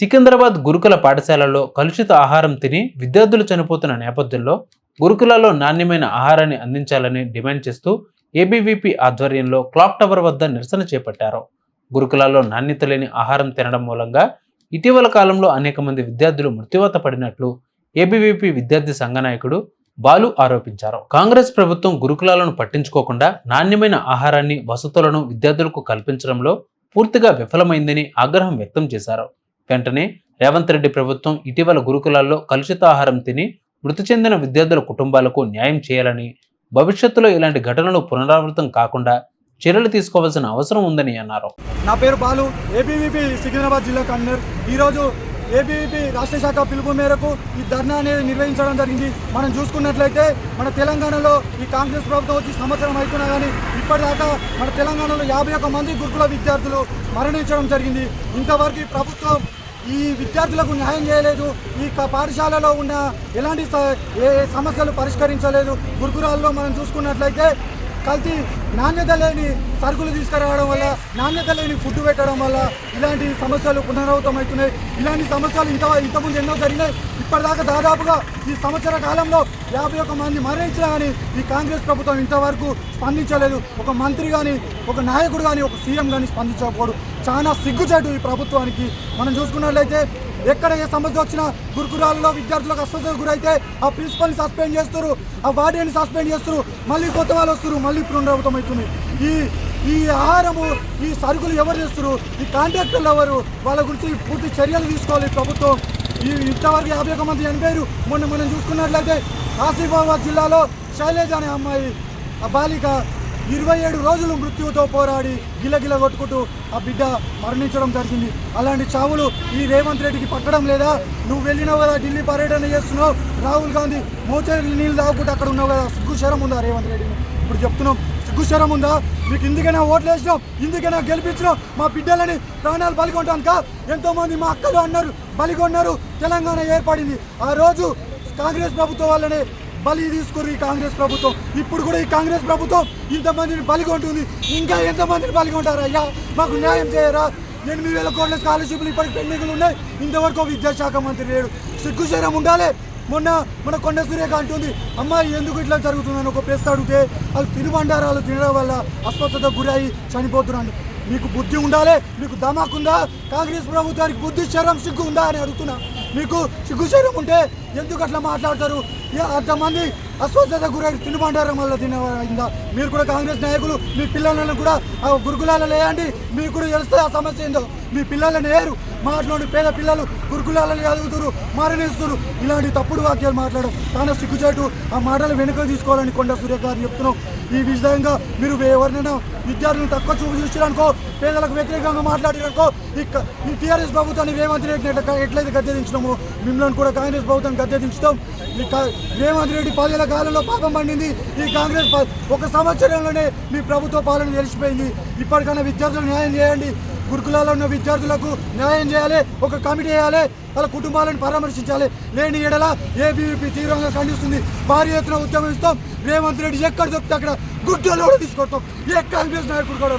సికింద్రాబాద్ గురుకుల పాఠశాలల్లో కలుషిత ఆహారం తిని విద్యార్థులు చనిపోతున్న నేపథ్యంలో గురుకులాల్లో నాణ్యమైన ఆహారాన్ని అందించాలని డిమాండ్ చేస్తూ ఏబీవీపీ ఆధ్వర్యంలో క్లాక్ టవర్ వద్ద నిరసన చేపట్టారు. గురుకులాల్లో నాణ్యత లేని ఆహారం తినడం మూలంగా ఇటీవల కాలంలో అనేక మంది విద్యార్థులు మృత్యువాత పడినట్లు ఏబీవీపీ విద్యార్థి సంఘ నాయకుడు బాలు ఆరోపించారు. కాంగ్రెస్ ప్రభుత్వం గురుకులాలను పట్టించుకోకుండా నాణ్యమైన ఆహారాన్ని, వసతులను విద్యార్థులకు కల్పించడంలో పూర్తిగా విఫలమైందని ఆగ్రహం వ్యక్తం చేశారు. వెంటనే రేవంత్ రెడ్డి ప్రభుత్వం ఇటీవల గురుకులాల్లో కలుషిత ఆహారం తిని మృతి చెందిన విద్యార్థుల కుటుంబాలకు న్యాయం చేయాలని, భవిష్యత్తులో ఇలాంటి ఘటనలు పునరావృతం కాకుండా చర్యలు తీసుకోవాల్సిన అవసరం ఉందని అన్నారు. నా పేరు బాలు, ఏబీవీపీ సికింద్రాబాద్ జిల్లా కన్వీనర్. ఈరోజు ఏబీవీపీ రాష్ట్ర శాఖ పిలుపు మేరకు ఈ ధర్నా అనేది నిర్వహించడం జరిగింది. మనం చూసుకున్నట్లయితే మన తెలంగాణలో ఈ కాంగ్రెస్ ప్రభుత్వం వచ్చి సంవత్సరం అవుతున్నా కానీ ఇప్పటిదాకా మన తెలంగాణలో 51 మంది గురుకుల విద్యార్థులు మరణించడం జరిగింది. ఇంతవరకు ఈ ప్రభుత్వం ఈ విద్యార్థులకు న్యాయం చేయలేదు. ఈ పాఠశాలలో ఉన్న ఎలాంటి సమస్యలు పరిష్కరించలేదు. గురుకులాల్లో మనం చూసుకున్నట్లయితే కల్తీ, నాణ్యత లేని సరుకులు తీసుకురావడం వల్ల, నాణ్యత లేని ఫుడ్ పెట్టడం వల్ల ఇలాంటి సమస్యలు పునరావృతమవుతున్నాయి. ఇలాంటి సమస్యలు ఇంతకుముందు ఎన్నో జరిగినాయి. ఇప్పటిదాకా దాదాపుగా ఈ సంవత్సర కాలంలో 51 మంది మరణించినా కానీ ఈ కాంగ్రెస్ ప్రభుత్వం ఇంతవరకు స్పందించలేదు. ఒక మంత్రి కానీ, ఒక నాయకుడు కానీ, ఒక సీఎం కానీ స్పందించకపోవడం చాలా సిగ్గుచేటు ఈ ప్రభుత్వానికి. మనం చూసుకున్నట్లయితే ఎక్కడ ఏ సమస్య వచ్చినా గురుకులాల్లో విద్యార్థులకు అస్వస్థతకు గురైతే ఆ ప్రిన్సిపల్ని సస్పెండ్ చేస్తారు, ఆ వార్డెన్ని సస్పెండ్ చేస్తారు, మళ్ళీ కొత్త వాళ్ళు వస్తారు, మళ్ళీ పునరావృతం అవుతుంది. ఈ ఆహారము, ఈ సరుకులు ఎవరు చేస్తారు, ఈ కాంట్రాక్టర్లు ఎవరు, వాళ్ళ గురించి పూర్తి చర్యలు తీసుకోవాలి ప్రభుత్వం. ఇంతవరకు 51 మంది చనిపోయారు. మొన్న మనం చూసుకున్నట్లయితే ఆసిఫాబాద్ జిల్లాలో శైలేజ అనే అమ్మాయి, ఆ బాలిక 27 రోజులు మృత్యువుతో పోరాడి గిలగిల కొట్టుకుంటూ ఆ బిడ్డ మరణించడం జరిగింది. అలాంటి చావులు ఈ రేవంత్ రెడ్డికి పట్టడం లేదా? నువ్వు వెళ్ళినావు కదా, ఢిల్లీ పర్యటన చేస్తున్నావు, రాహుల్ గాంధీ మోచేరు నీళ్ళు తాగుకుంటూ అక్కడ ఉన్నావు కదా, సిగ్గుశరం ఉందా రేవంత్ రెడ్డిని? ఇప్పుడు చెప్తున్నాం, సిగ్గుశరం ఉందా? మీకు ఇందుకైనా ఓట్లు వేసినాం, ఇందుకైనా గెలిపించినాం, మా బిడ్డలని ప్రాణాలు బలిగొంటానుక ఎంతోమంది మా అక్కలు అన్నారు, బలిగొన్నారు. తెలంగాణ ఏర్పడింది ఆ రోజు కాంగ్రెస్ ప్రభుత్వం వల్లనే బలి తీసుకుని ఈ కాంగ్రెస్ ప్రభుత్వం. ఇప్పుడు కూడా ఈ కాంగ్రెస్ ప్రభుత్వం ఇంతమందిని బలిగొంటుంది. ఇంకా ఎంతమందిని బలిగొంటారా? అయ్యా మాకు న్యాయం చేయరా? 8,000 కోట్ల స్కాలర్షిప్లు ఇప్పటికి పెండింగ్లు ఉన్నాయి. ఇంతవరకు విద్యాశాఖ మంత్రి లేడు. సిగ్గుశరం ఉండాలి. మన కొండ సురేఖ అంటుంది, అమ్మాయి ఎందుకు ఇట్లా జరుగుతుందని ఒక ప్రశ్న అడిగితే వాళ్ళు తినుబండారాలు తినడం వల్ల అస్వస్థతకు గురై చనిపోతున్నాడు. మీకు బుద్ధి ఉండాలి, మీకు దమాకుందా? కాంగ్రెస్ ప్రభుత్వానికి బుద్ధి, శరం, సిగ్గు ఉందా అని అడుగుతున్నా. మీకు సిగ్గు శరం ఉంటే ఎందుకు అట్లా మాట్లాడతారు? అంతమంది అస్వస్థత గురై తినుబండారం వల్ల తినదా? మీరు కూడా కాంగ్రెస్ నాయకులు మీ పిల్లలను కూడా ఆ గురుకులాలలో వేయండి, మీకు కూడా తెలుస్తుంది ఆ సమస్య ఏందో. మీ పిల్లలను వేయరు, మాట్లాడు పేద పిల్లలు గురుకులాలలో చదువుతారు, మరణిస్తారు. ఇలాంటి తప్పుడు వాక్యాలు మాట్లాడడం చాలా సిగ్గుచేటు. ఆ మాటలు వెనుక తీసుకోవాలని కొండ సురేఖ గారు చెప్తున్నాం. ఈ విధంగా మీరు ఎవరినైనా విద్యార్థులను తక్కువ చూపు చూసిరనుకో, పేదలకు వ్యతిరేకంగా మాట్లాడిరనుకో, ఈ టీఆర్ఎస్ ప్రభుత్వాన్ని రేవంత్ రెడ్డి ఎట్లయితే గద్దె దించినామో మిమ్మల్ని కూడా కాంగ్రెస్ ప్రభుత్వం గద్దె దించుతాం. రేవంత్ రెడ్డి 10 ఏళ్ల కాలంలో పాపం పండింది. ఈ కాంగ్రెస్ 1 సంవత్సరంలోనే మీ ప్రభుత్వ పాలన తెలిసిపోయింది. ఇప్పటికైనా విద్యార్థులకు న్యాయం చేయండి. గురుకులాల్లో ఉన్న విద్యార్థులకు న్యాయం చేయాలి. ఒక కమిటీ వేయాలి, వాళ్ళ కుటుంబాలను పరామర్శించాలి. లేని ఎడల ఏబీవీపీ తీవ్రంగా ఖండిస్తుంది. భారీ ఎత్తున ఉద్యమిస్తాం. రేవంత్ రెడ్డి ఎక్కడ దొరికితే అక్కడ గుడ్డలో తీసుకొస్తాం. ఏ కాంగ్రెస్ నాయకుడు కూడా